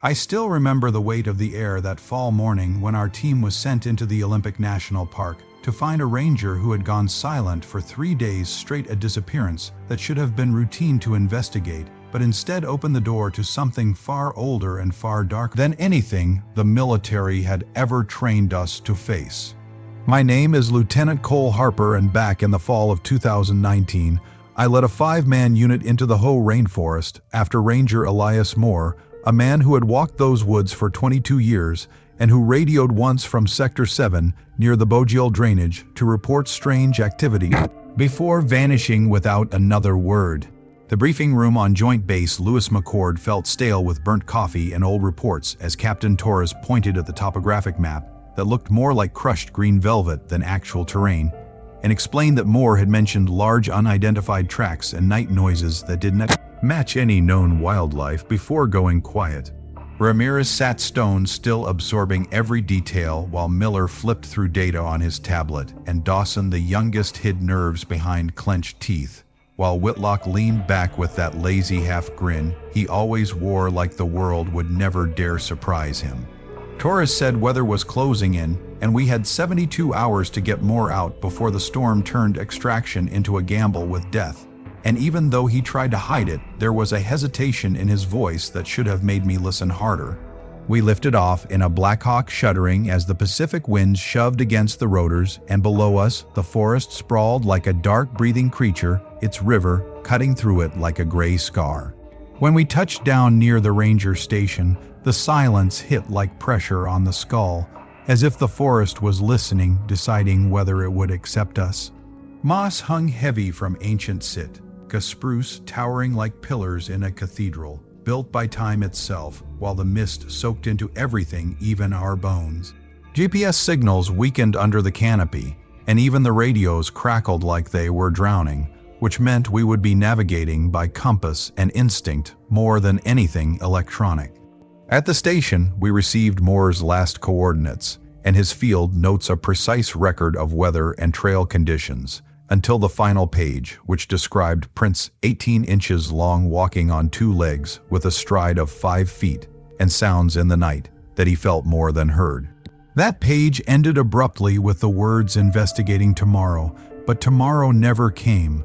I still remember the weight of the air that fall morning when our team was sent into the Olympic National Park to find a ranger who had gone silent for 3 days straight, a disappearance that should have been routine to investigate, but instead opened the door to something far older and far darker than anything the military had ever trained us to face. My name is Lieutenant Cole Harper, and back in the fall of 2019, I led a 5-man unit into the Hoh rainforest after Ranger Elias Moore, a man who had walked those woods for 22 years and who radioed once from Sector 7 near the Bogiel drainage to report strange activity before vanishing without another word. The briefing room on Joint Base Lewis McChord felt stale with burnt coffee and old reports as Captain Torres pointed at the topographic map that looked more like crushed green velvet than actual terrain, and explained that Moore had mentioned large unidentified tracks and night noises that did not match any known wildlife before going quiet. Ramirez sat stone, still absorbing every detail, while Miller flipped through data on his tablet, and Dawson, the youngest, hid nerves behind clenched teeth, while Whitlock leaned back with that lazy half-grin he always wore, like the world would never dare surprise him. Torres said weather was closing in, and we had 72 hours to get Moore out before the storm turned extraction into a gamble with death. And even though he tried to hide it, there was a hesitation in his voice that should have made me listen harder. We lifted off in a Blackhawk, shuddering as the Pacific winds shoved against the rotors, and below us, the forest sprawled like a dark breathing creature, its river cutting through it like a gray scar. When we touched down near the ranger station, the silence hit like pressure on the skull, as if the forest was listening, deciding whether it would accept us. Moss hung heavy from ancient sit, spruce towering like pillars in a cathedral, built by time itself, while the mist soaked into everything, even our bones. GPS signals weakened under the canopy, and even the radios crackled like they were drowning, which meant we would be navigating by compass and instinct more than anything electronic. At the station, we received Moore's last coordinates, and his field notes a precise record of weather and trail conditions, until the final page, which described Prince 18 inches long walking on 2 legs with a stride of 5 feet and sounds in the night that he felt more than heard. That page ended abruptly with the words investigating tomorrow, but tomorrow never came.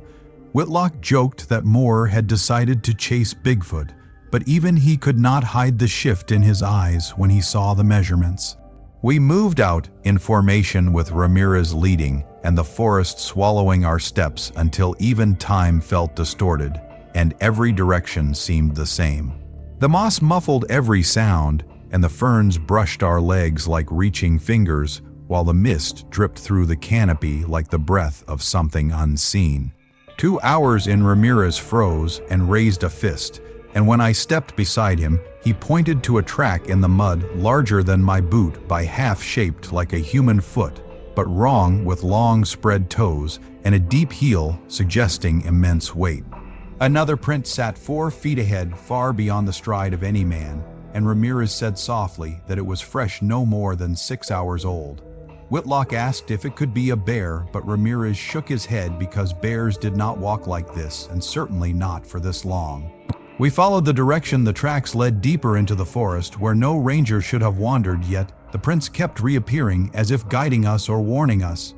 Whitlock joked that Moore had decided to chase Bigfoot, but even he could not hide the shift in his eyes when he saw the measurements. We moved out in formation with Ramirez leading and the forest swallowing our steps until even time felt distorted and every direction seemed the same. The moss muffled every sound and the ferns brushed our legs like reaching fingers while the mist dripped through the canopy like the breath of something unseen. 2 hours in, Ramirez froze and raised a fist, and when I stepped beside him, he pointed to a track in the mud larger than my boot by half shaped like a human foot, but wrong with long spread toes and a deep heel suggesting immense weight. Another print sat 4 feet ahead, far beyond the stride of any man, and Ramirez said softly that it was fresh, no more than 6 hours old. Whitlock asked if it could be a bear, but Ramirez shook his head because bears did not walk like this, and certainly not for this long. We followed the direction the tracks led deeper into the forest where no ranger should have wandered, yet the prints kept reappearing as if guiding us or warning us.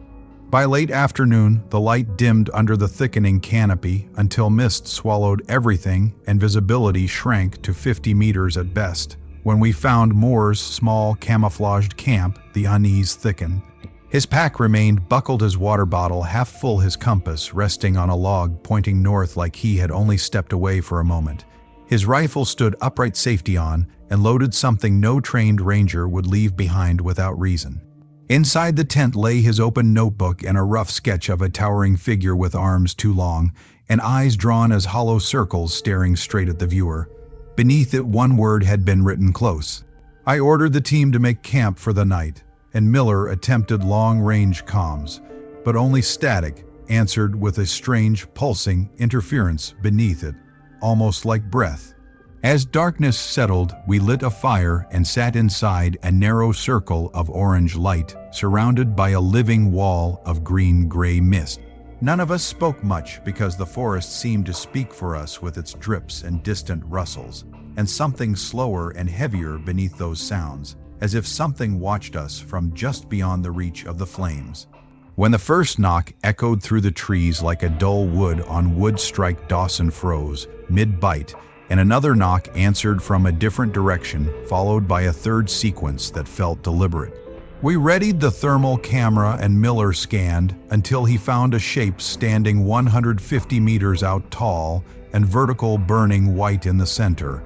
By late afternoon, the light dimmed under the thickening canopy until mist swallowed everything and visibility shrank to 50 meters at best. When we found Moore's small camouflaged camp, the unease thickened. His pack remained buckled, his water bottle half full, his compass resting on a log pointing north like he had only stepped away for a moment. His rifle stood upright, safety on, and loaded, something no trained ranger would leave behind without reason. Inside the tent lay his open notebook and a rough sketch of a towering figure with arms too long and eyes drawn as hollow circles staring straight at the viewer. Beneath it, one word had been written close. I ordered the team to make camp for the night, and Miller attempted long-range comms, but only static answered with a strange pulsing interference beneath it, almost like breath. As darkness settled, we lit a fire and sat inside a narrow circle of orange light, surrounded by a living wall of green-gray mist. None of us spoke much because the forest seemed to speak for us with its drips and distant rustles. and something slower and heavier beneath those sounds, as if something watched us from just beyond the reach of the flames. When the first knock echoed through the trees like a dull wood on wood strike, Dawson froze, mid-bite, and another knock answered from a different direction, followed by a third sequence that felt deliberate. We readied the thermal camera and Miller scanned until he found a shape standing 150 meters out tall and vertical, burning white in the center.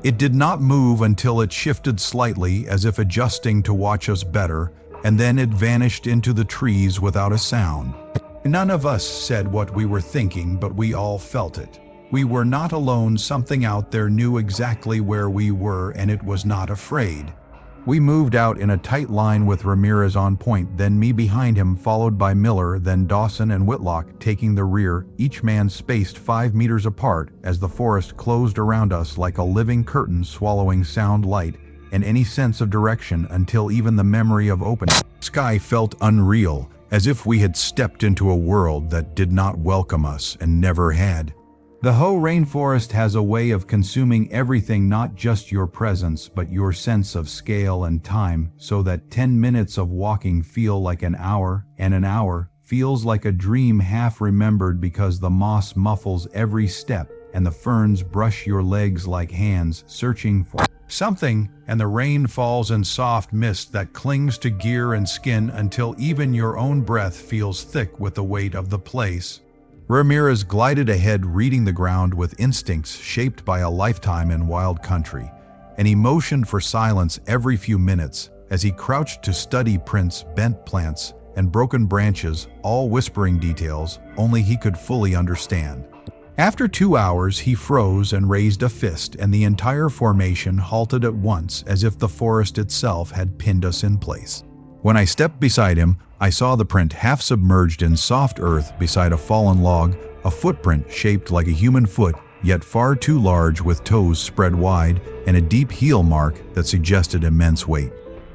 It did not move until it shifted slightly as if adjusting to watch us better, and then it vanished into the trees without a sound. None of us said what we were thinking, but we all felt it. We were not alone. Something out there knew exactly where we were, and it was not afraid. We moved out in a tight line with Ramirez on point, then me behind him, followed by Miller, then Dawson and Whitlock taking the rear, each man spaced 5 meters apart as the forest closed around us like a living curtain, swallowing sound, light, and any sense of direction until even the memory of open sky felt unreal, as if we had stepped into a world that did not welcome us and never had. The Hoh rainforest has a way of consuming everything, not just your presence, but your sense of scale and time, so that 10 minutes of walking feel like an hour, and an hour feels like a dream half remembered because the moss muffles every step and the ferns brush your legs like hands searching for something, and the rain falls in soft mist that clings to gear and skin until even your own breath feels thick with the weight of the place. Ramirez glided ahead, reading the ground with instincts shaped by a lifetime in wild country, and he motioned for silence every few minutes as he crouched to study prints, bent plants, and broken branches, all whispering details only he could fully understand. After 2 hours, he froze and raised a fist, and the entire formation halted at once, as if the forest itself had pinned us in place. When I stepped beside him, I saw the print half submerged in soft earth beside a fallen log, a footprint shaped like a human foot, yet far too large, with toes spread wide and a deep heel mark that suggested immense weight.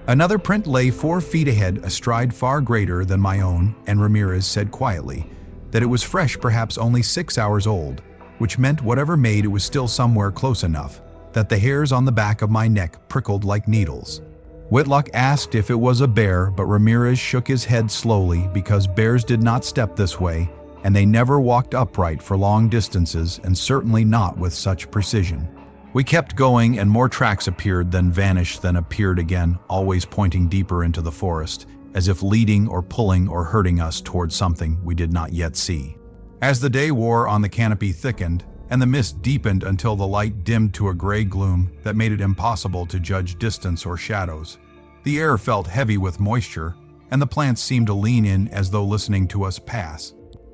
Another print lay 4 feet ahead, a stride far greater than my own, and Ramirez said quietly that it was fresh, perhaps only 6 hours old, which meant whatever made it was still somewhere close enough that the hairs on the back of my neck prickled like needles. Whitlock asked if it was a bear, but Ramirez shook his head slowly because bears did not step this way, and they never walked upright for long distances, and certainly not with such precision. We kept going, and more tracks appeared, then vanished, then appeared again, always pointing deeper into the forest, as if leading or pulling or hurting us towards something we did not yet see. As the day wore on, the canopy thickened, and the mist deepened until the light dimmed to a gray gloom that made it impossible to judge distance or shadows. The air felt heavy with moisture, and the plants seemed to lean in as though listening to us pass.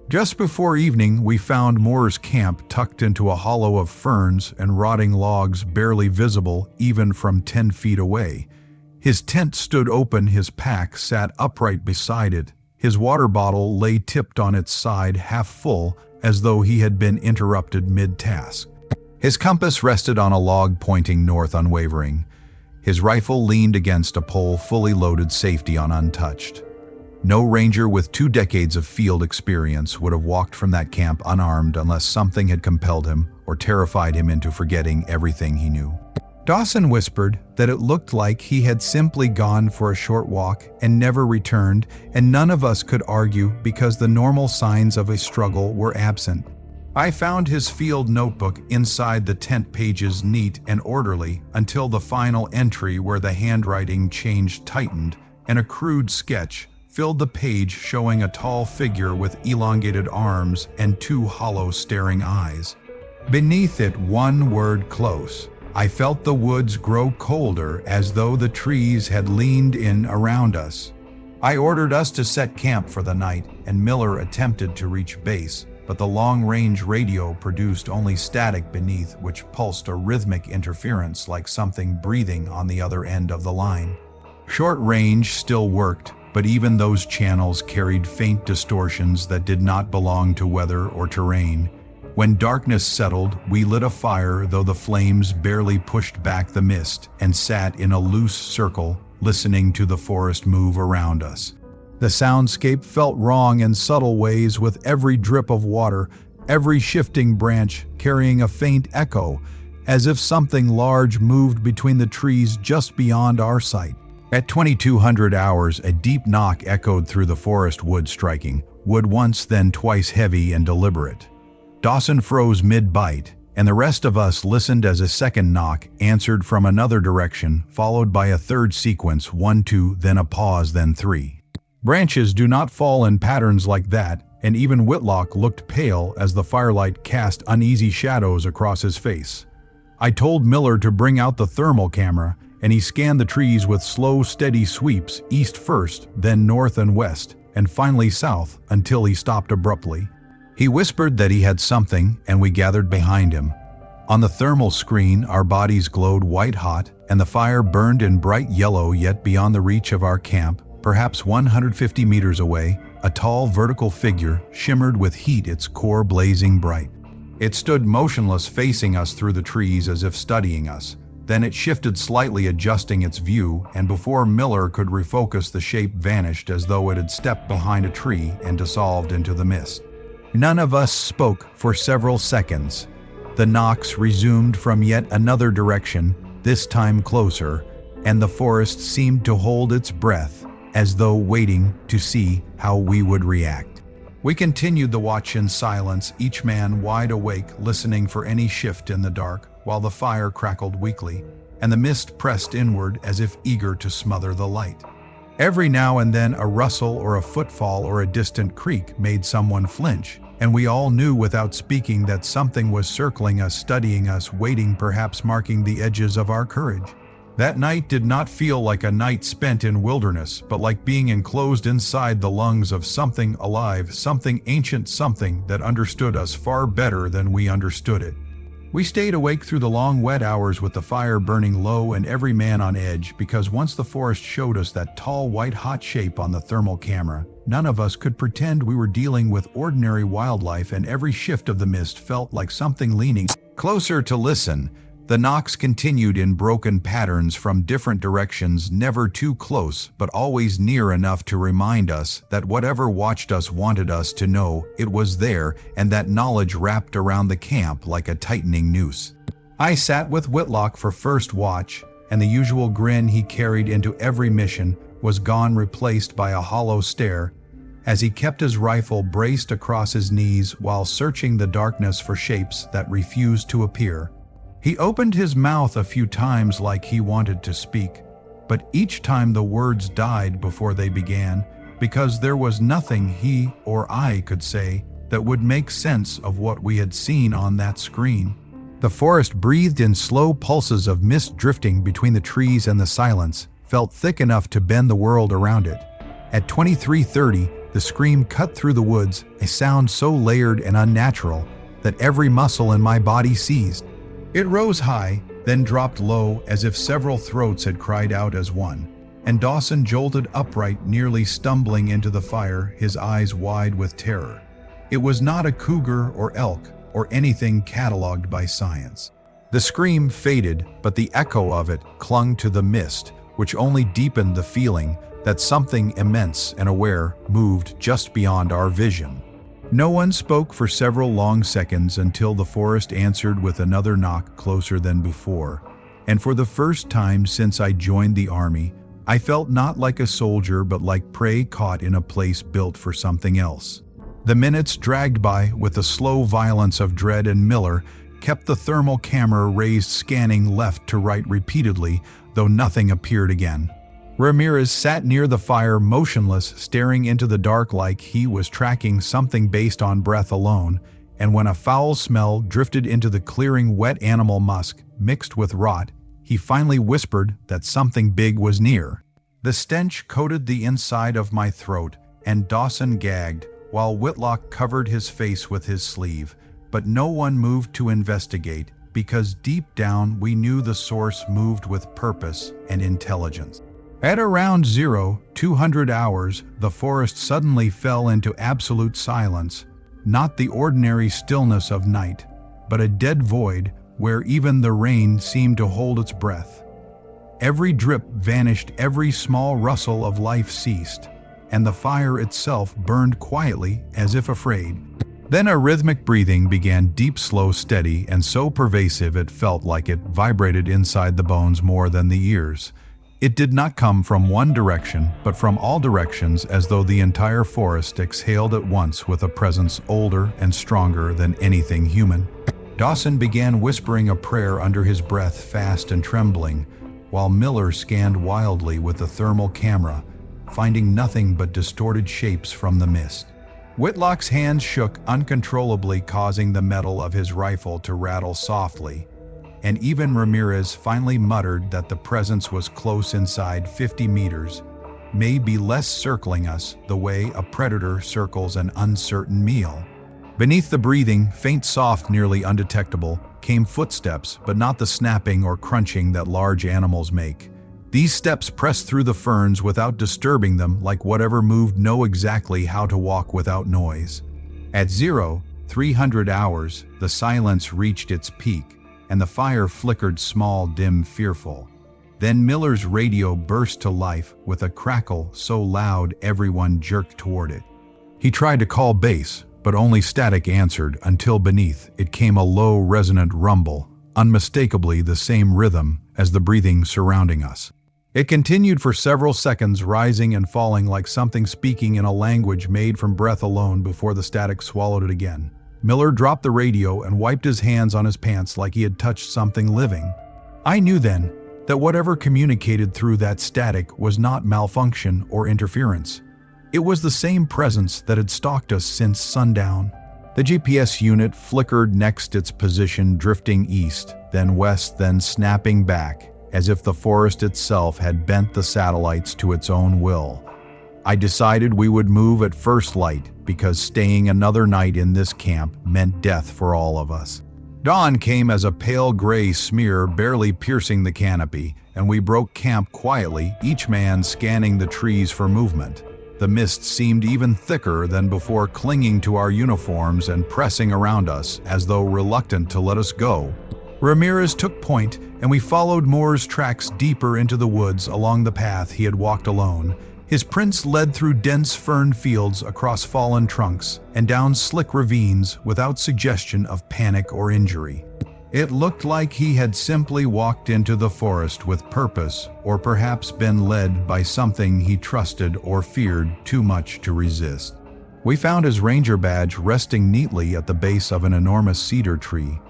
Just before evening, we found Moore's camp tucked into a hollow of ferns and rotting logs, barely visible even from 10 feet away. His tent stood open, his pack sat upright beside it. His water bottle lay tipped on its side, half full, as though he had been interrupted mid-task. His compass rested on a log pointing north, unwavering. His rifle leaned against a pole, fully loaded, safety on, untouched. No ranger with 2 decades of field experience would have walked from that camp unarmed unless something had compelled him or terrified him into forgetting everything he knew. Dawson whispered that it looked like he had simply gone for a short walk and never returned, and none of us could argue because the normal signs of a struggle were absent. I found his field notebook inside the tent, pages neat and orderly until the final entry where the handwriting changed, tightened, and a crude sketch filled the page, showing a tall figure with elongated arms and 2 hollow, staring eyes. Beneath it, one word: close. I felt the woods grow colder, as though the trees had leaned in around us. I ordered us to set camp for the night, and Miller attempted to reach base, but the long-range radio produced only static beneath, which pulsed a rhythmic interference like something breathing on the other end of the line. Short range still worked, but even those channels carried faint distortions that did not belong to weather or terrain. When darkness settled, we lit a fire, though the flames barely pushed back the mist, and sat in a loose circle, listening to the forest move around us. The soundscape felt wrong in subtle ways, with every drip of water, every shifting branch carrying a faint echo, as if something large moved between the trees just beyond our sight. At 2200 hours, a deep knock echoed through the forest wood, striking wood once, then twice, heavy and deliberate. Dawson froze mid-bite, and the rest of us listened as a second knock answered from another direction, followed by a third sequence, 1, 2, then a pause, then 3. Branches do not fall in patterns like that, and even Whitlock looked pale as the firelight cast uneasy shadows across his face. I told Miller to bring out the thermal camera, and he scanned the trees with slow, steady sweeps, east first, then north and west, and finally south, until he stopped abruptly. He whispered that he had something, and we gathered behind him. On the thermal screen, our bodies glowed white-hot, and the fire burned in bright yellow. Yet beyond the reach of our camp, perhaps 150 meters away, a tall vertical figure shimmered with heat, its core blazing bright. It stood motionless, facing us through the trees as if studying us. Then it shifted slightly, adjusting its view, and before Miller could refocus, the shape vanished as though it had stepped behind a tree and dissolved into the mist. None of us spoke for several seconds. The knocks resumed from yet another direction, this time closer, and the forest seemed to hold its breath, as though waiting to see how we would react. We continued the watch in silence, each man wide awake, listening for any shift in the dark, while the fire crackled weakly, and the mist pressed inward as if eager to smother the light. Every now and then a rustle or a footfall or a distant creak made someone flinch, and we all knew without speaking that something was circling us, studying us, waiting, perhaps marking the edges of our courage. That night did not feel like a night spent in wilderness, but like being enclosed inside the lungs of something alive, something ancient, something that understood us far better than we understood it. We stayed awake through the long wet hours with the fire burning low and every man on edge, because once the forest showed us that tall white-hot shape on the thermal camera, none of us could pretend we were dealing with ordinary wildlife, and every shift of the mist felt like something leaning closer to listen. The knocks continued in broken patterns from different directions, never too close, but always near enough to remind us that whatever watched us wanted us to know it was there, and that knowledge wrapped around the camp like a tightening noose. I sat with Whitlock for first watch, and the usual grin he carried into every mission was gone, replaced by a hollow stare, as he kept his rifle braced across his knees while searching the darkness for shapes that refused to appear. He opened his mouth a few times like he wanted to speak, but each time the words died before they began, because there was nothing he or I could say that would make sense of what we had seen on that screen. The forest breathed in slow pulses of mist drifting between the trees, and the silence felt thick enough to bend the world around it. At 23:30, the scream cut through the woods, a sound so layered and unnatural that every muscle in my body seized. It rose high, then dropped low, as if several throats had cried out as one, and Dawson jolted upright, nearly stumbling into the fire, his eyes wide with terror. It was not a cougar or elk or anything catalogued by science. The scream faded, but the echo of it clung to the mist, which only deepened the feeling that something immense and aware moved just beyond our vision. No one spoke for several long seconds until the forest answered with another knock, closer than before. And for the first time since I joined the army, I felt not like a soldier but like prey caught in a place built for something else. The minutes dragged by with the slow violence of dread, and Miller kept the thermal camera raised, scanning left to right repeatedly, though nothing appeared again. Ramirez sat near the fire, motionless, staring into the dark like he was tracking something based on breath alone, and when a foul smell drifted into the clearing, wet animal musk mixed with rot, he finally whispered that something big was near. The stench coated the inside of my throat, and Dawson gagged, while Whitlock covered his face with his sleeve, but no one moved to investigate, because deep down we knew the source moved with purpose and intelligence. At around 0200 hours, the forest suddenly fell into absolute silence, not the ordinary stillness of night, but a dead void where even the rain seemed to hold its breath. Every drip vanished, every small rustle of life ceased, and the fire itself burned quietly as if afraid. Then a rhythmic breathing began, deep, slow, steady, and so pervasive it felt like it vibrated inside the bones more than the ears. It did not come from one direction, but from all directions, as though the entire forest exhaled at once with a presence older and stronger than anything human. Dawson began whispering a prayer under his breath, fast and trembling, while Miller scanned wildly with the thermal camera, finding nothing but distorted shapes from the mist. Whitlock's hands shook uncontrollably, causing the metal of his rifle to rattle softly, and even Ramirez finally muttered that the presence was close, inside 50 meters, maybe less, circling us the way a predator circles an uncertain meal. Beneath the breathing, faint, soft, nearly undetectable, came footsteps, but not the snapping or crunching that large animals make. These steps pressed through the ferns without disturbing them, like whatever moved knew exactly how to walk without noise. At 0300 hours, the silence reached its peak, and the fire flickered, small, dim, fearful. Then Miller's radio burst to life with a crackle so loud everyone jerked toward it. He tried to call base, but only static answered, until beneath it came a low, resonant rumble, unmistakably the same rhythm as the breathing surrounding us. It continued for several seconds, rising and falling like something speaking in a language made from breath alone, before the static swallowed it again. Miller dropped the radio and wiped his hands on his pants like he had touched something living. I knew then that whatever communicated through that static was not malfunction or interference. It was the same presence that had stalked us since sundown. The GPS unit flickered next its position, drifting east, then west, then snapping back, as if the forest itself had bent the satellites to its own will. I decided we would move at first light, because staying another night in this camp meant death for all of us. Dawn came as a pale gray smear, barely piercing the canopy, and we broke camp quietly, each man scanning the trees for movement. The mist seemed even thicker than before, clinging to our uniforms and pressing around us as though reluctant to let us go. Ramirez took point, and we followed Moore's tracks deeper into the woods along the path he had walked alone. His prints led through dense fern fields, across fallen trunks, and down slick ravines without suggestion of panic or injury. It looked like he had simply walked into the forest with purpose, or perhaps been led by something he trusted or feared too much to resist. We found his ranger badge resting neatly at the base of an enormous cedar tree,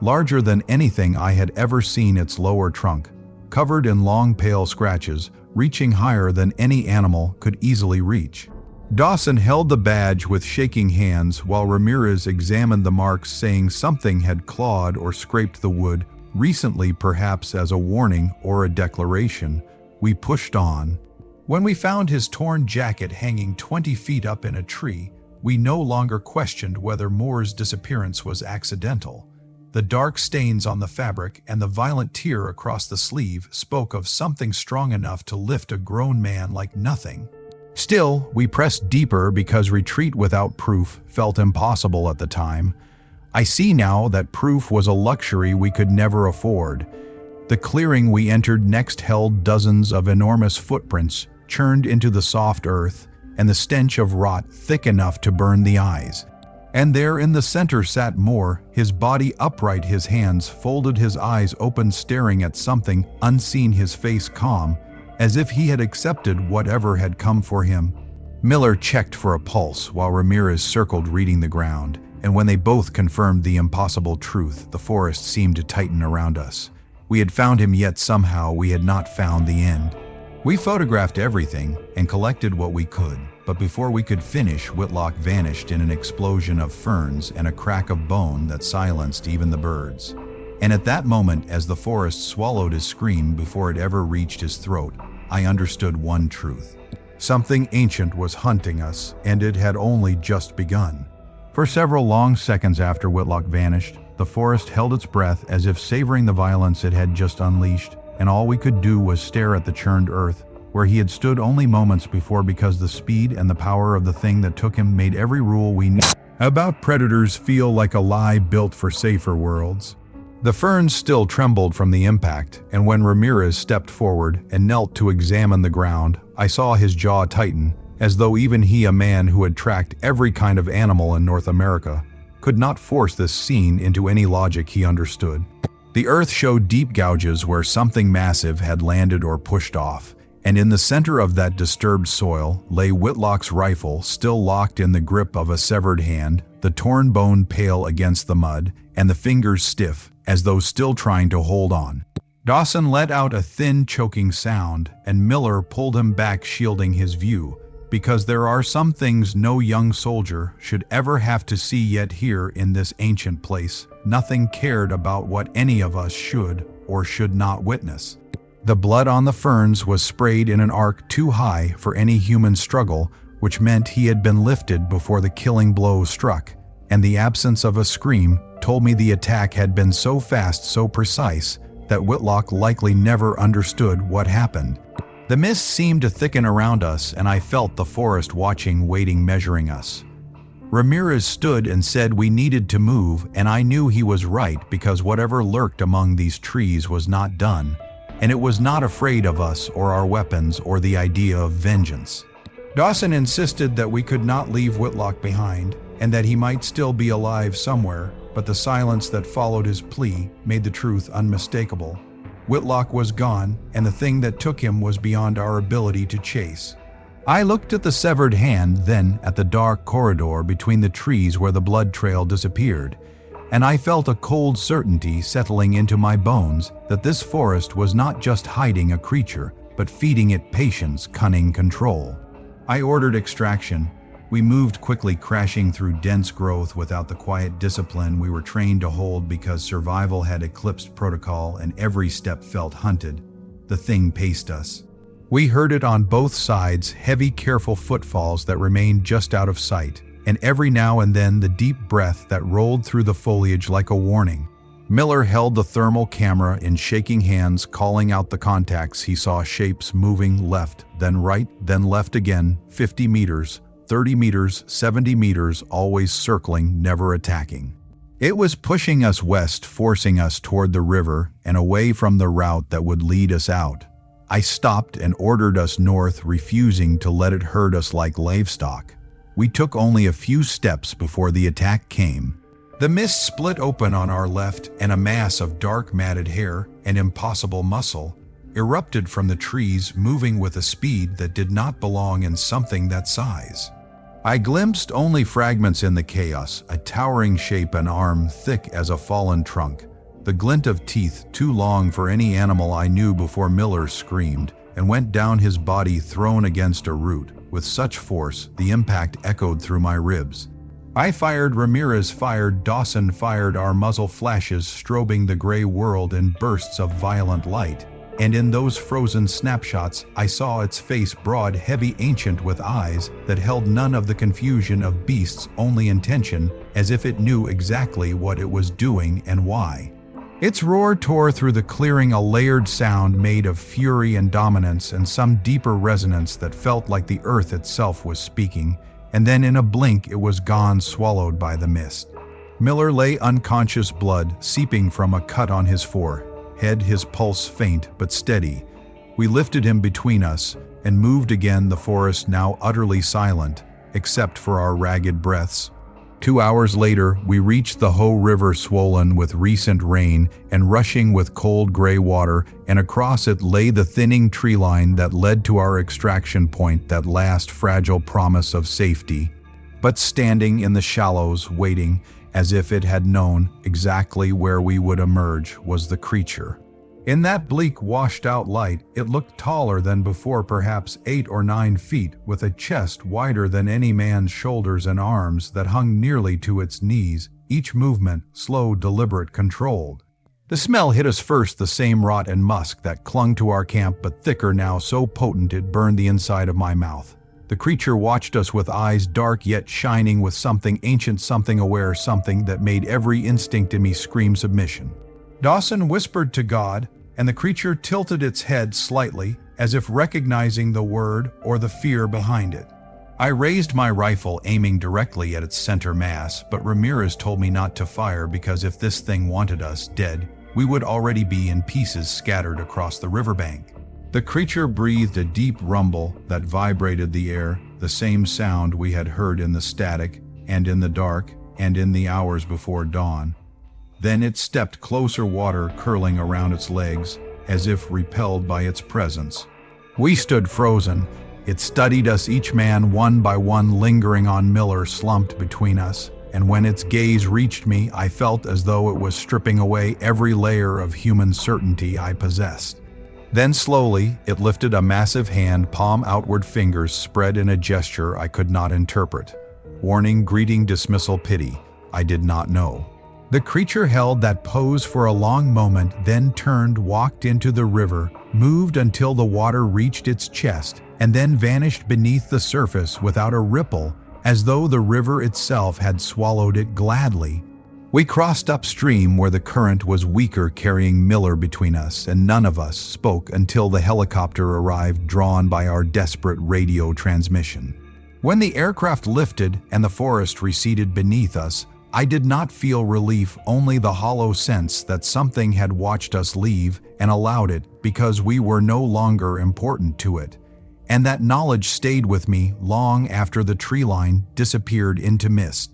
larger than anything I had ever seen, its lower trunk covered in long pale scratches, reaching higher than any animal could easily reach. Dawson held the badge with shaking hands while Ramirez examined the marks, saying something had clawed or scraped the wood recently, perhaps as a warning or a declaration. We pushed on. When we found his torn jacket hanging 20 feet up in a tree, we no longer questioned whether Moore's disappearance was accidental. The dark stains on the fabric and the violent tear across the sleeve spoke of something strong enough to lift a grown man like nothing. Still, we pressed deeper because retreat without proof felt impossible at the time. I see now that proof was a luxury we could never afford. The clearing we entered next held dozens of enormous footprints churned into the soft earth, and the stench of rot thick enough to burn the eyes. And there in the center sat Moore, his body upright, his hands folded, his eyes open, staring at something unseen, his face calm, as if he had accepted whatever had come for him. Miller checked for a pulse while Ramirez circled, reading the ground, and when they both confirmed the impossible truth, the forest seemed to tighten around us. We had found him, yet somehow we had not found the end. We photographed everything and collected what we could, but before we could finish, Whitlock vanished in an explosion of ferns and a crack of bone that silenced even the birds. And at that moment, as the forest swallowed his scream before it ever reached his throat, I understood one truth. Something ancient was hunting us, and it had only just begun. For several long seconds after Whitlock vanished, the forest held its breath as if savoring the violence it had just unleashed, and all we could do was stare at the churned earth, where he had stood only moments before, because the speed and the power of the thing that took him made every rule we knew about predators feel like a lie built for safer worlds. The ferns still trembled from the impact, and when Ramirez stepped forward and knelt to examine the ground, I saw his jaw tighten as though even he, a man who had tracked every kind of animal in North America, could not force this scene into any logic he understood. The earth showed deep gouges where something massive had landed or pushed off, and in the center of that disturbed soil lay Whitlock's rifle, still locked in the grip of a severed hand, the torn bone pale against the mud, and the fingers stiff, as though still trying to hold on. Dawson let out a thin, choking sound, and Miller pulled him back, shielding his view, because there are some things no young soldier should ever have to see yet here in this ancient place. Nothing cared about what any of us should or should not witness. The blood on the ferns was sprayed in an arc too high for any human struggle, which meant he had been lifted before the killing blow struck, and the absence of a scream told me the attack had been so fast, so precise, that Whitlock likely never understood what happened. The mist seemed to thicken around us, and I felt the forest watching, waiting, measuring us. Ramirez stood and said we needed to move, and I knew he was right because whatever lurked among these trees was not done, and it was not afraid of us or our weapons or the idea of vengeance. Dawson insisted that we could not leave Whitlock behind, and that he might still be alive somewhere, but the silence that followed his plea made the truth unmistakable. Whitlock was gone, and the thing that took him was beyond our ability to chase. I looked at the severed hand, then at the dark corridor between the trees where the blood trail disappeared, and I felt a cold certainty settling into my bones that this forest was not just hiding a creature, but feeding it patience, cunning, control. I ordered extraction. We moved quickly, crashing through dense growth without the quiet discipline we were trained to hold because survival had eclipsed protocol and every step felt hunted. The thing paced us. We heard it on both sides, heavy, careful footfalls that remained just out of sight, and every now and then the deep breath that rolled through the foliage like a warning. Miller held the thermal camera in shaking hands, calling out the contacts. He saw shapes moving left, then right, then left again, 50 meters, 30 meters, 70 meters, always circling, never attacking. It was pushing us west, forcing us toward the river and away from the route that would lead us out. I stopped and ordered us north, refusing to let it herd us like livestock. We took only a few steps before the attack came. The mist split open on our left, and a mass of dark matted hair and impossible muscle erupted from the trees, moving with a speed that did not belong in something that size. I glimpsed only fragments in the chaos, a towering shape, an arm thick as a fallen trunk, the glint of teeth too long for any animal I knew before Miller screamed and went down his body, thrown against a root with such force the impact echoed through my ribs. I fired, Ramirez fired, Dawson fired, our muzzle flashes strobing the gray world in bursts of violent light, and in those frozen snapshots I saw its face, broad, heavy, ancient, with eyes that held none of the confusion of beasts, only intention, as if it knew exactly what it was doing and why. Its roar tore through the clearing, a layered sound made of fury and dominance and some deeper resonance that felt like the earth itself was speaking, and then in a blink it was gone, swallowed by the mist. Miller lay unconscious, blood seeping from a cut on his forehead, his pulse faint but steady. We lifted him between us and moved again, the forest now utterly silent, except for our ragged breaths. 2 hours later, we reached the Hoh River, swollen with recent rain and rushing with cold gray water, and across it lay the thinning tree line that led to our extraction point, that last fragile promise of safety. But standing in the shallows, waiting, as if it had known exactly where we would emerge, was the creature. In that bleak, washed-out light, it looked taller than before, perhaps 8 or 9 feet, with a chest wider than any man's shoulders and arms that hung nearly to its knees, each movement slow, deliberate, controlled. The smell hit us first, the same rot and musk that clung to our camp, but thicker now, so potent it burned the inside of my mouth. The creature watched us with eyes dark yet shining with something ancient, something aware, something that made every instinct in me scream submission. Dawson whispered to God, and the creature tilted its head slightly, as if recognizing the word or the fear behind it. I raised my rifle, aiming directly at its center mass, but Ramirez told me not to fire because if this thing wanted us dead, we would already be in pieces scattered across the riverbank. The creature breathed a deep rumble that vibrated the air, the same sound we had heard in the static, and in the dark, and in the hours before dawn. Then it stepped closer, water curling around its legs, as if repelled by its presence. We stood frozen. It studied us, each man one by one, lingering on Miller slumped between us, and when its gaze reached me, I felt as though it was stripping away every layer of human certainty I possessed. Then slowly, it lifted a massive hand, palm outward, fingers spread in a gesture I could not interpret. Warning, greeting, dismissal, pity. I did not know. The creature held that pose for a long moment, then turned, walked into the river, moved until the water reached its chest, and then vanished beneath the surface without a ripple, as though the river itself had swallowed it gladly. We crossed upstream where the current was weaker, carrying Miller between us, and none of us spoke until the helicopter arrived, drawn by our desperate radio transmission. When the aircraft lifted and the forest receded beneath us, I did not feel relief, only the hollow sense that something had watched us leave and allowed it because we were no longer important to it. And that knowledge stayed with me long after the tree line disappeared into mist.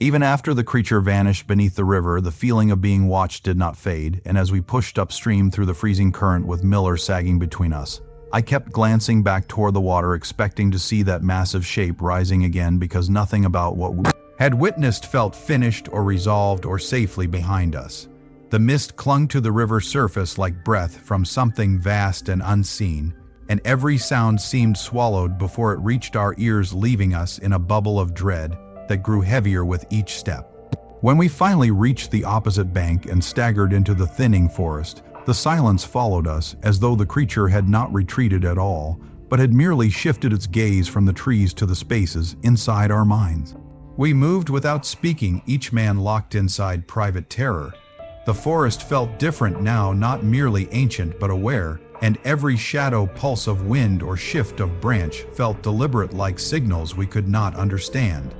Even after the creature vanished beneath the river, the feeling of being watched did not fade, and as we pushed upstream through the freezing current with Miller sagging between us, I kept glancing back toward the water, expecting to see that massive shape rising again, because nothing about what we had witnessed felt finished or resolved or safely behind us. The mist clung to the river's surface like breath from something vast and unseen, and every sound seemed swallowed before it reached our ears, leaving us in a bubble of dread that grew heavier with each step. When we finally reached the opposite bank and staggered into the thinning forest, the silence followed us, as though the creature had not retreated at all, but had merely shifted its gaze from the trees to the spaces inside our minds. We moved without speaking, each man locked inside private terror. The forest felt different now, not merely ancient but aware, and every shadow, pulse of wind or shift of branch felt deliberate, like signals we could not understand.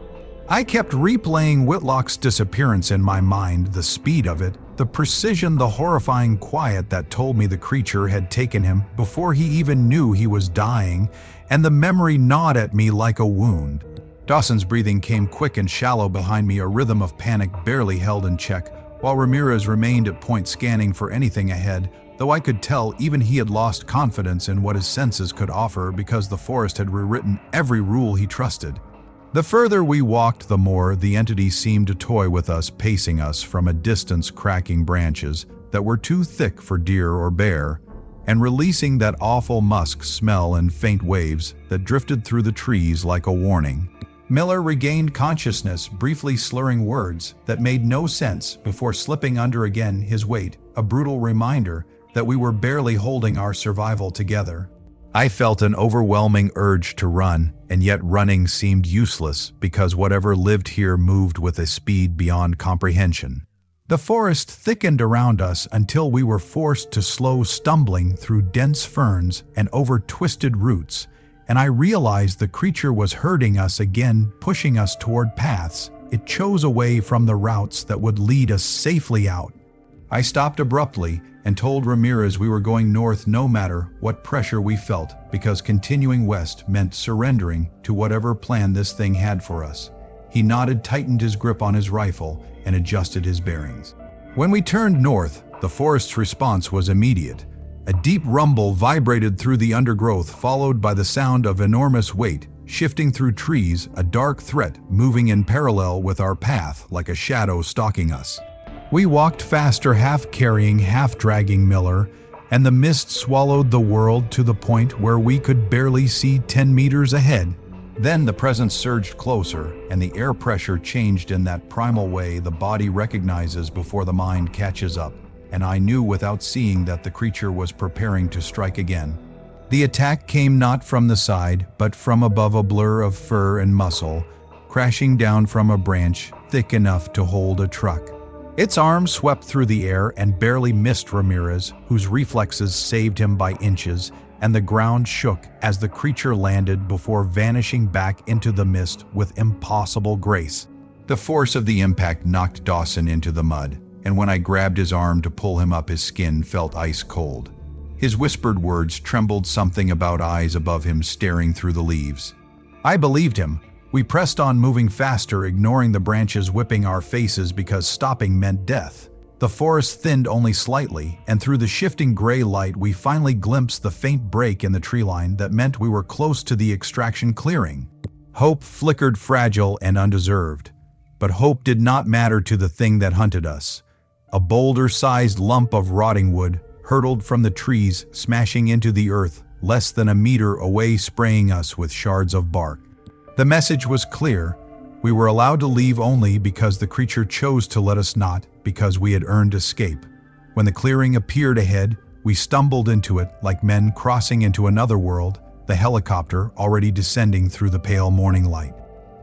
I kept replaying Whitlock's disappearance in my mind, the speed of it, the precision, the horrifying quiet that told me the creature had taken him before he even knew he was dying, and the memory gnawed at me like a wound. Dawson's breathing came quick and shallow behind me, a rhythm of panic barely held in check, while Ramirez remained at point, scanning for anything ahead, though I could tell even he had lost confidence in what his senses could offer because the forest had rewritten every rule he trusted. The further we walked, the more the entity seemed to toy with us, pacing us from a distance, cracking branches that were too thick for deer or bear, and releasing that awful musk smell in faint waves that drifted through the trees like a warning. Miller regained consciousness, briefly slurring words that made no sense before slipping under again, his weight a brutal reminder that we were barely holding our survival together. I felt an overwhelming urge to run, and yet running seemed useless because whatever lived here moved with a speed beyond comprehension. The forest thickened around us until we were forced to slow, stumbling through dense ferns and over twisted roots, and I realized the creature was herding us again, pushing us toward paths it chose away from the routes that would lead us safely out. I stopped abruptly and told Ramirez we were going north no matter what pressure we felt, because continuing west meant surrendering to whatever plan this thing had for us. He nodded, tightened his grip on his rifle, and adjusted his bearings. When we turned north, the forest's response was immediate. A deep rumble vibrated through the undergrowth, followed by the sound of enormous weight shifting through trees, a dark threat moving in parallel with our path like a shadow stalking us. We walked faster, half carrying, half dragging Miller, and the mist swallowed the world to the point where we could barely see 10 meters ahead. Then the presence surged closer, and the air pressure changed in that primal way the body recognizes before the mind catches up, and I knew without seeing that the creature was preparing to strike again. The attack came not from the side, but from above, a blur of fur and muscle, crashing down from a branch thick enough to hold a truck. Its arms swept through the air and barely missed Ramirez, whose reflexes saved him by inches, and the ground shook as the creature landed before vanishing back into the mist with impossible grace. The force of the impact knocked Dawson into the mud, and when I grabbed his arm to pull him up, his skin felt ice cold. His whispered words trembled, something about eyes above him staring through the leaves. I believed him. We pressed on, moving faster, ignoring the branches whipping our faces because stopping meant death. The forest thinned only slightly, and through the shifting gray light we finally glimpsed the faint break in the tree line that meant we were close to the extraction clearing. Hope flickered, fragile and undeserved. But hope did not matter to the thing that hunted us. A boulder-sized lump of rotting wood hurtled from the trees, smashing into the earth less than a meter away, spraying us with shards of bark. The message was clear. We were allowed to leave only because the creature chose to let us not, because we had earned escape. When the clearing appeared ahead, we stumbled into it like men crossing into another world, the helicopter already descending through the pale morning light.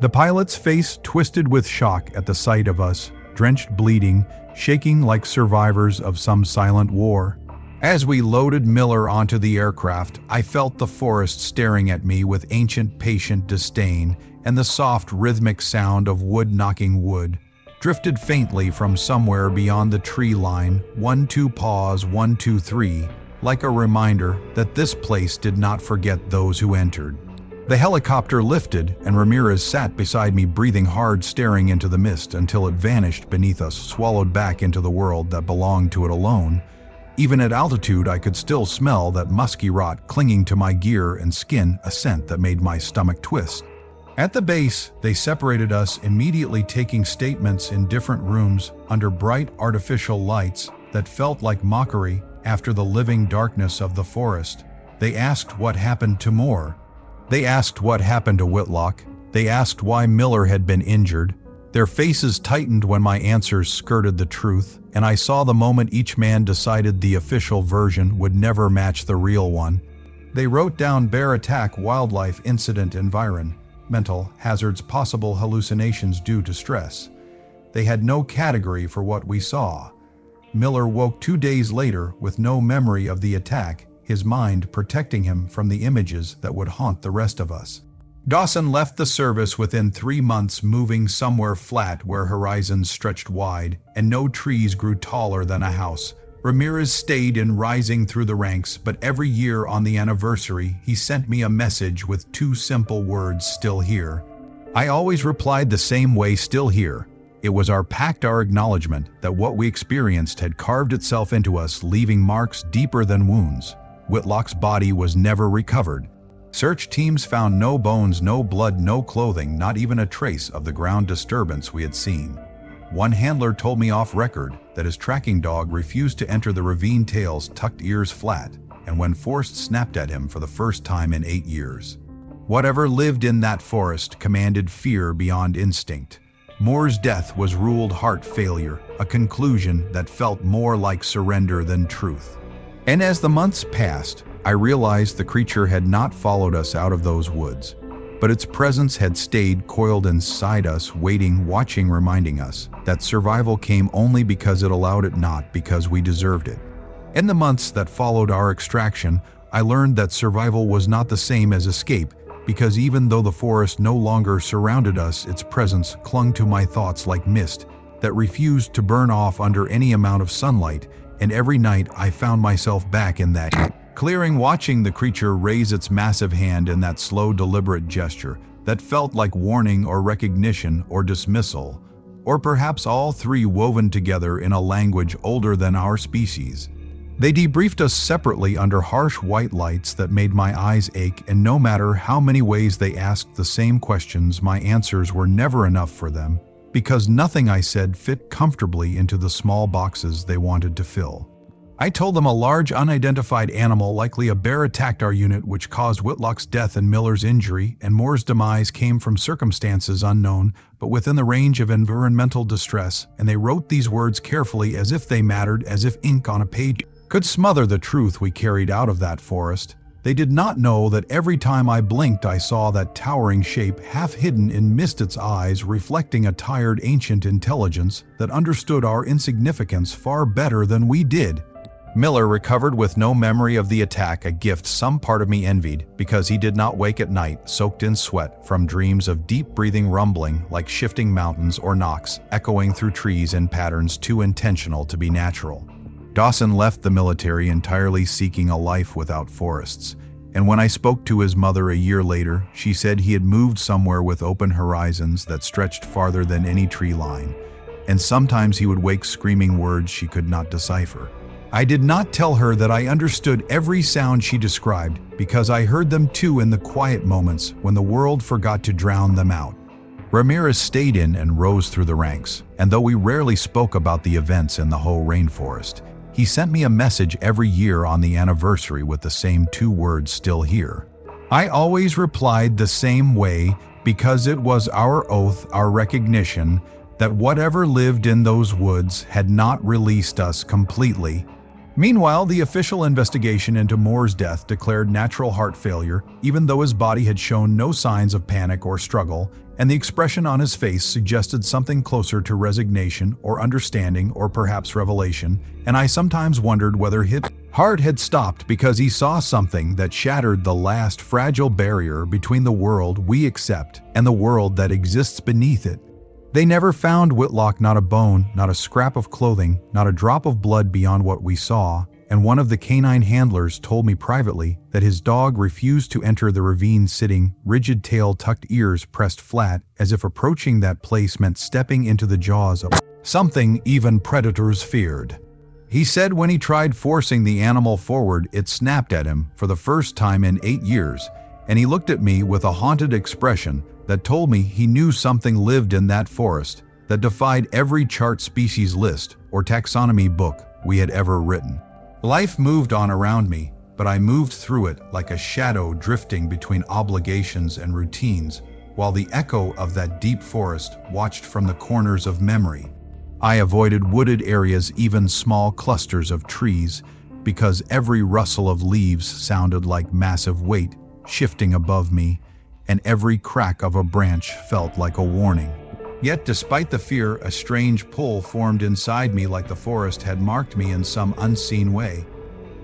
The pilot's face twisted with shock at the sight of us, drenched, bleeding, shaking like survivors of some silent war. As we loaded Miller onto the aircraft, I felt the forest staring at me with ancient, patient disdain, and the soft, rhythmic sound of wood knocking wood drifted faintly from somewhere beyond the tree line. 1, 2, pause, 1, 2, 3, like a reminder that this place did not forget those who entered. The helicopter lifted, and Ramirez sat beside me, breathing hard, staring into the mist until it vanished beneath us, swallowed back into the world that belonged to it alone. Even at altitude, I could still smell that musky rot clinging to my gear and skin, a scent that made my stomach twist. At the base, they separated us, immediately taking statements in different rooms under bright artificial lights that felt like mockery after the living darkness of the forest. They asked what happened to Moore. They asked what happened to Whitlock. They asked why Miller had been injured. Their faces tightened when my answers skirted the truth, and I saw the moment each man decided the official version would never match the real one. They wrote down bear attack, wildlife incident, environmental hazards, possible hallucinations due to stress. They had no category for what we saw. Miller woke 2 days later with no memory of the attack, his mind protecting him from the images that would haunt the rest of us. Dawson left the service within 3 months, moving somewhere flat where horizons stretched wide and no trees grew taller than a house. Ramirez stayed in, rising through the ranks, but every year on the anniversary, he sent me a message with 2 simple words: still here. I always replied the same way: still here. It was our pact, our acknowledgement that what we experienced had carved itself into us, leaving marks deeper than wounds. Whitlock's body was never recovered. Search teams found no bones, no blood, no clothing, not even a trace of the ground disturbance we had seen. One handler told me off record that his tracking dog refused to enter the ravine, tails tucked, ears flat, and when forced, snapped at him for the first time in 8 years. Whatever lived in that forest commanded fear beyond instinct. Moore's death was ruled heart failure, a conclusion that felt more like surrender than truth. And as the months passed, I realized the creature had not followed us out of those woods, but its presence had stayed coiled inside us, waiting, watching, reminding us that survival came only because it allowed it, not because we deserved it. In the months that followed our extraction, I learned that survival was not the same as escape, because even though the forest no longer surrounded us, its presence clung to my thoughts like mist that refused to burn off under any amount of sunlight, and every night I found myself back in that clearing, watching the creature raise its massive hand in that slow, deliberate gesture that felt like warning or recognition or dismissal, or perhaps all three woven together in a language older than our species. They debriefed us separately under harsh white lights that made my eyes ache, and no matter how many ways they asked the same questions, my answers were never enough for them, because nothing I said fit comfortably into the small boxes they wanted to fill. I told them a large unidentified animal, likely a bear, attacked our unit, which caused Whitlock's death and Miller's injury, and Moore's demise came from circumstances unknown, but within the range of environmental distress, and they wrote these words carefully as if they mattered, as if ink on a page could smother the truth we carried out of that forest. They did not know that every time I blinked I saw that towering shape, half hidden in mist, its eyes reflecting a tired ancient intelligence that understood our insignificance far better than we did. Miller recovered with no memory of the attack, a gift some part of me envied, because he did not wake at night soaked in sweat from dreams of deep breathing, rumbling like shifting mountains or knocks echoing through trees in patterns too intentional to be natural. Dawson left the military entirely seeking a life without forests, And when I spoke to his mother a year later, she said he had moved somewhere with open horizons that stretched farther than any tree line, and sometimes he would wake screaming words she could not decipher. I did not tell her that I understood every sound she described, because I heard them too in the quiet moments when the world forgot to drown them out. Ramirez stayed in and rose through the ranks, and though we rarely spoke about the events in the whole rainforest, he sent me a message every year on the anniversary with the same 2 words still here. I always replied the same way because it was our oath, our recognition, that whatever lived in those woods had not released us completely. Meanwhile, the official investigation into Moore's death declared natural heart failure, even though his body had shown no signs of panic or struggle, and the expression on his face suggested something closer to resignation or understanding or perhaps revelation, and I sometimes wondered whether his heart had stopped because he saw something that shattered the last fragile barrier between the world we accept and the world that exists beneath it. They never found Whitlock, not a bone, not a scrap of clothing, not a drop of blood beyond what we saw, and one of the canine handlers told me privately that his dog refused to enter the ravine sitting, rigid tail tucked, ears pressed flat, as if approaching that place meant stepping into the jaws of something even predators feared. He said when he tried forcing the animal forward, it snapped at him for the first time in 8 years, and he looked at me with a haunted expression that told me he knew something lived in that forest that defied every chart species list or taxonomy book we had ever written. Life moved on around me, but I moved through it like a shadow drifting between obligations and routines, while the echo of that deep forest watched from the corners of memory. I avoided wooded areas, even small clusters of trees, because every rustle of leaves sounded like massive weight shifting above me, and every crack of a branch felt like a warning. Yet despite the fear, a strange pull formed inside me, like the forest had marked me in some unseen way,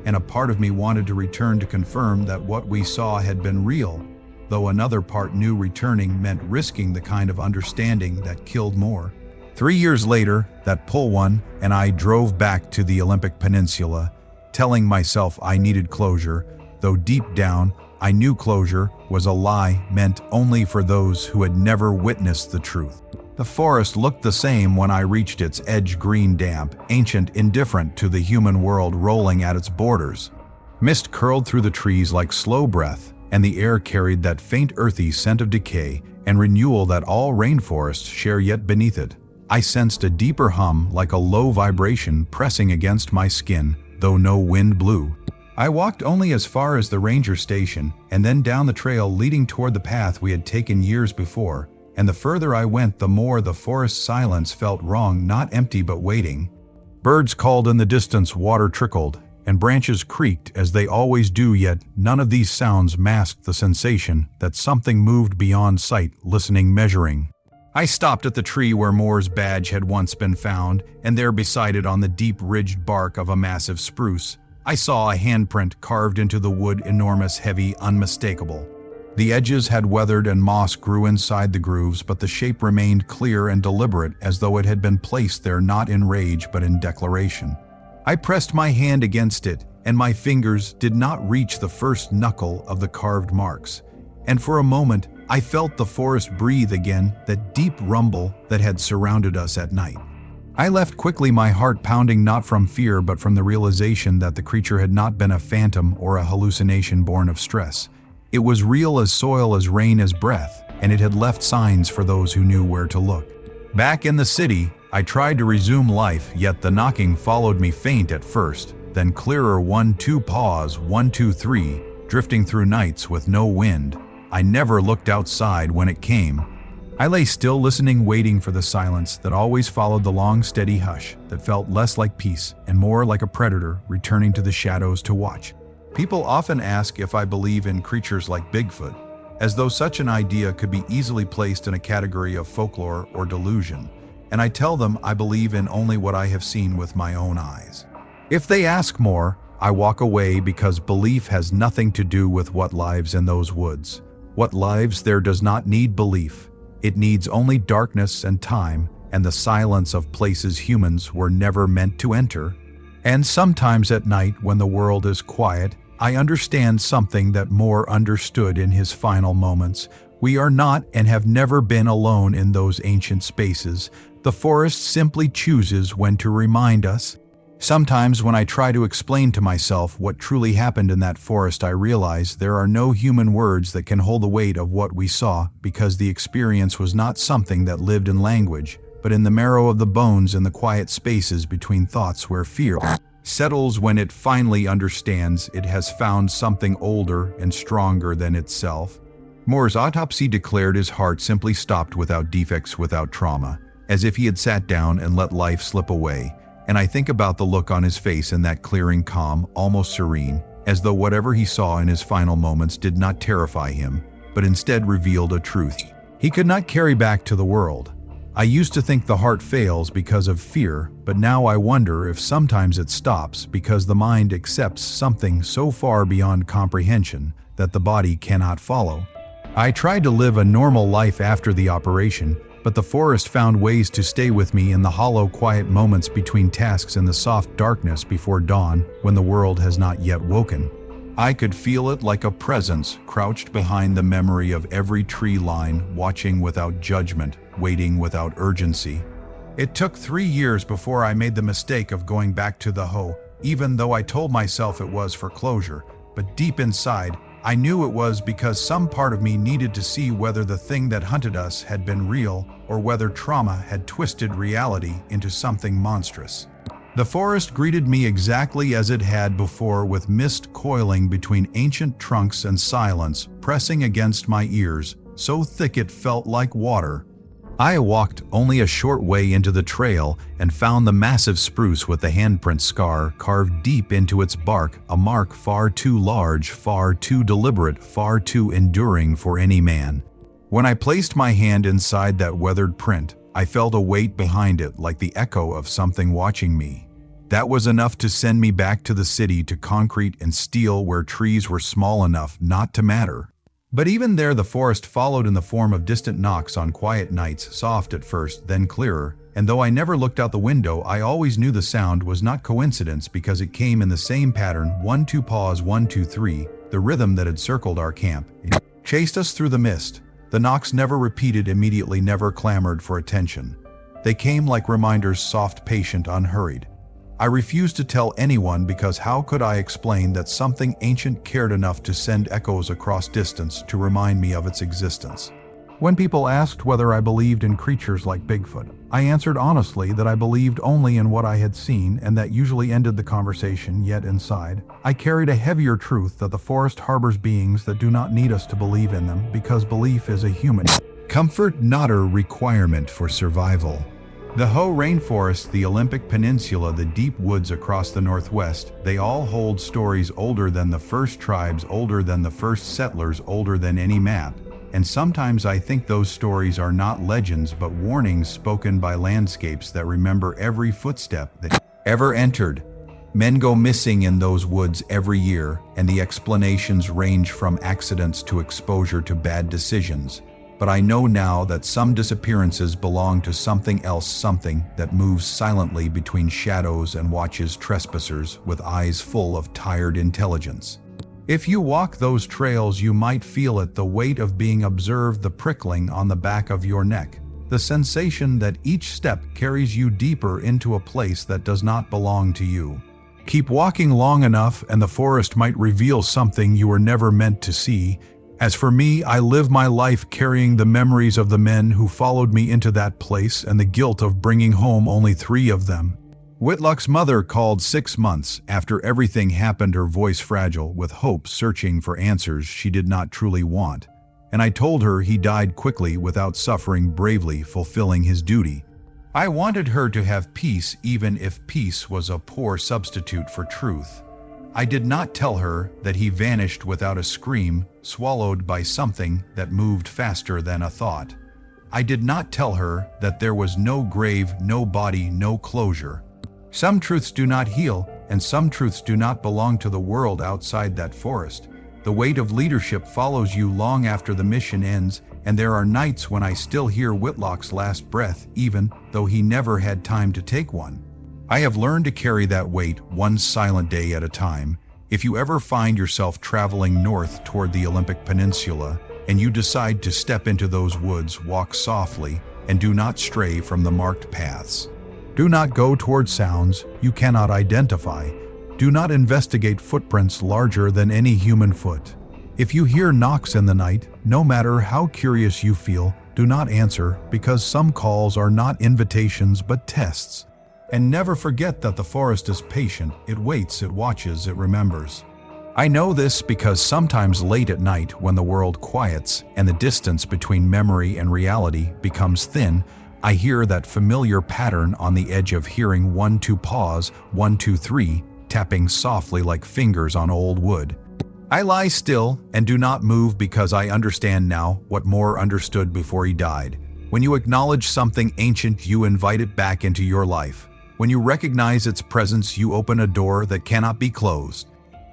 and a part of me wanted to return to confirm that what we saw had been real, though another part knew returning meant risking the kind of understanding that killed more. 3 years later, that pull won, and I drove back to the Olympic Peninsula, telling myself I needed closure, though deep down, I knew closure was a lie meant only for those who had never witnessed the truth. The forest looked the same when I reached its edge, green, damp, ancient, indifferent to the human world rolling at its borders. Mist curled through the trees like slow breath, and the air carried that faint earthy scent of decay and renewal that all rainforests share, yet beneath it, I sensed a deeper hum, like a low vibration pressing against my skin, though no wind blew. I walked only as far as the ranger station, and then down the trail leading toward the path we had taken years before, and the further I went, the more the forest silence felt wrong, not empty but waiting. Birds called in the distance, water trickled, and branches creaked as they always do, yet none of these sounds masked the sensation that something moved beyond sight, listening, measuring. I stopped at the tree where Moore's badge had once been found, and there beside it, on the deep ridged bark of a massive spruce, I saw a handprint carved into the wood, enormous, heavy, unmistakable. The edges had weathered and moss grew inside the grooves, but the shape remained clear and deliberate, as though it had been placed there not in rage but in declaration. I pressed my hand against it, and my fingers did not reach the first knuckle of the carved marks. And for a moment, I felt the forest breathe again, that deep rumble that had surrounded us at night. I left quickly, my heart pounding not from fear but from the realization that the creature had not been a phantom or a hallucination born of stress. It was real as soil, as rain, as breath, and it had left signs for those who knew where to look. Back in the city, I tried to resume life, yet the knocking followed me, faint at first, then clearer. 1, 2, pause, 1, 2, 3, drifting through nights with no wind. I never looked outside when it came. I lay still, listening, waiting for the silence that always followed the long, steady hush that felt less like peace and more like a predator returning to the shadows to watch. People often ask if I believe in creatures like Bigfoot, as though such an idea could be easily placed in a category of folklore or delusion, and I tell them I believe in only what I have seen with my own eyes. If they ask more, I walk away, because belief has nothing to do with what lives in those woods. What lives there does not need belief. It needs only darkness and time and the silence of places humans were never meant to enter. And sometimes at night, when the world is quiet, I understand something that Moore understood in his final moments. We are not and have never been alone in those ancient spaces. The forest simply chooses when to remind us. Sometimes when I try to explain to myself what truly happened in that forest, I realize there are no human words that can hold the weight of what we saw, because the experience was not something that lived in language, but in the marrow of the bones and the quiet spaces between thoughts where fear settles. When it finally understands, it has found something older and stronger than itself. Moore's autopsy declared his heart simply stopped, without defects, without trauma, as if he had sat down and let life slip away. And I think about the look on his face in that clearing, calm, almost serene, as though whatever he saw in his final moments did not terrify him, but instead revealed a truth he could not carry back to the world. I used to think the heart fails because of fear, but now I wonder if sometimes it stops because the mind accepts something so far beyond comprehension that the body cannot follow. I tried to live a normal life after the operation, but the forest found ways to stay with me in the hollow, quiet moments between tasks, in the soft darkness before dawn when the world has not yet woken. I could feel it like a presence crouched behind the memory of every tree line, watching without judgment, waiting without urgency. It took 3 years before I made the mistake of going back to the Hoe, even though I told myself it was for closure, but deep inside, I knew it was because some part of me needed to see whether the thing that hunted us had been real, or whether trauma had twisted reality into something monstrous. The forest greeted me exactly as it had before, with mist coiling between ancient trunks and silence pressing against my ears, so thick it felt like water. I walked only a short way into the trail and found the massive spruce with the handprint scar carved deep into its bark, a mark far too large, far too deliberate, far too enduring for any man. When I placed my hand inside that weathered print, I felt a weight behind it, like the echo of something watching me. That was enough to send me back to the city, to concrete and steel, where trees were small enough not to matter. But even there, the forest followed in the form of distant knocks on quiet nights, soft at first, then clearer, and though I never looked out the window, I always knew the sound was not coincidence, because it came in the same pattern: 1 2 pause, 1 2 3, the rhythm that had circled our camp. It chased us through the mist. The knocks never repeated immediately, never clamored for attention. They came like reminders, soft, patient, unhurried. I refused to tell anyone, because how could I explain that something ancient cared enough to send echoes across distance to remind me of its existence? When people asked whether I believed in creatures like Bigfoot, I answered honestly that I believed only in what I had seen, and that usually ended the conversation. Yet inside, I carried a heavier truth: that the forest harbors beings that do not need us to believe in them, because belief is a human comfort, not a requirement for survival. The Hoh Rainforest, the Olympic Peninsula, the deep woods across the Northwest, they all hold stories older than the first tribes, older than the first settlers, older than any map. And sometimes I think those stories are not legends, but warnings spoken by landscapes that remember every footstep that ever entered. Men go missing in those woods every year, and the explanations range from accidents to exposure to bad decisions. But I know now that some disappearances belong to something else, something that moves silently between shadows and watches trespassers with eyes full of tired intelligence. If you walk those trails, you might feel it: the weight of being observed, the prickling on the back of your neck, the sensation that each step carries you deeper into a place that does not belong to you. Keep walking long enough, and the forest might reveal something you were never meant to see. As for me, I live my life carrying the memories of the men who followed me into that place, and the guilt of bringing home only 3 of them. Whitlock's mother called 6 months after everything happened, her voice fragile, with hope searching for answers she did not truly want. And I told her he died quickly, without suffering, bravely fulfilling his duty. I wanted her to have peace, even if peace was a poor substitute for truth. I did not tell her that he vanished without a scream, swallowed by something that moved faster than a thought. I did not tell her that there was no grave, no body, no closure. Some truths do not heal, and some truths do not belong to the world outside that forest. The weight of leadership follows you long after the mission ends, and there are nights when I still hear Whitlock's last breath, even though he never had time to take one. I have learned to carry that weight, one silent day at a time. If you ever find yourself traveling north toward the Olympic Peninsula and you decide to step into those woods, walk softly and do not stray from the marked paths. Do not go toward sounds you cannot identify. Do not investigate footprints larger than any human foot. If you hear knocks in the night, no matter how curious you feel, do not answer, because some calls are not invitations but tests. And never forget that the forest is patient. It waits, it watches, it remembers. I know this because sometimes late at night, when the world quiets and the distance between memory and reality becomes thin, I hear that familiar pattern on the edge of hearing 1, 2, pause, 1, 2, 3, tapping softly like fingers on old wood. I lie still and do not move because I understand now what Moore understood before he died. When you acknowledge something ancient, you invite it back into your life. When you recognize its presence, you open a door that cannot be closed.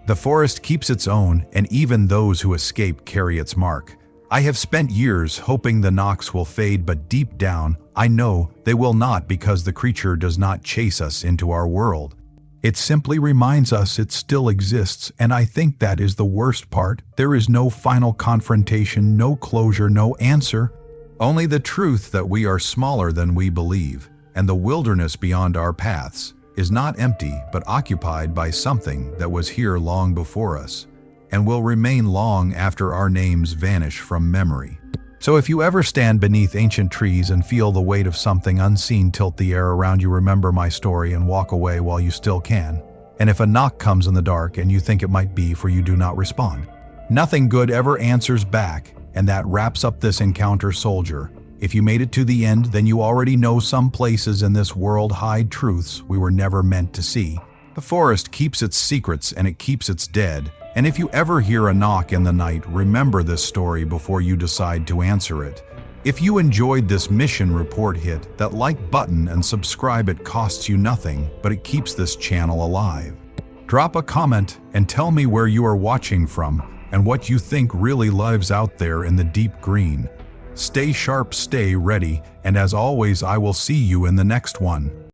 The forest keeps its own, and even those who escape carry its mark. I have spent years hoping the knocks will fade, but deep down, I know they will not, because the creature does not chase us into our world. It simply reminds us it still exists, and I think that is the worst part. There is no final confrontation, no closure, no answer. Only the truth that we are smaller than we believe, and the wilderness beyond our paths is not empty but occupied by something that was here long before us, and will remain long after our names vanish from memory. So if you ever stand beneath ancient trees and feel the weight of something unseen tilt the air around you, remember my story and walk away while you still can. And if a knock comes in the dark and you think it might be for you, do not respond. Nothing good ever answers back, and that wraps up this encounter, soldier. If you made it to the end, then you already know some places in this world hide truths we were never meant to see. The forest keeps its secrets and it keeps its dead. And if you ever hear a knock in the night, remember this story before you decide to answer it. If you enjoyed this mission report, hit that like button and subscribe. It costs you nothing, but it keeps this channel alive. Drop a comment and tell me where you are watching from and what you think really lives out there in the deep green. Stay sharp, stay ready, and as always, I will see you in the next one.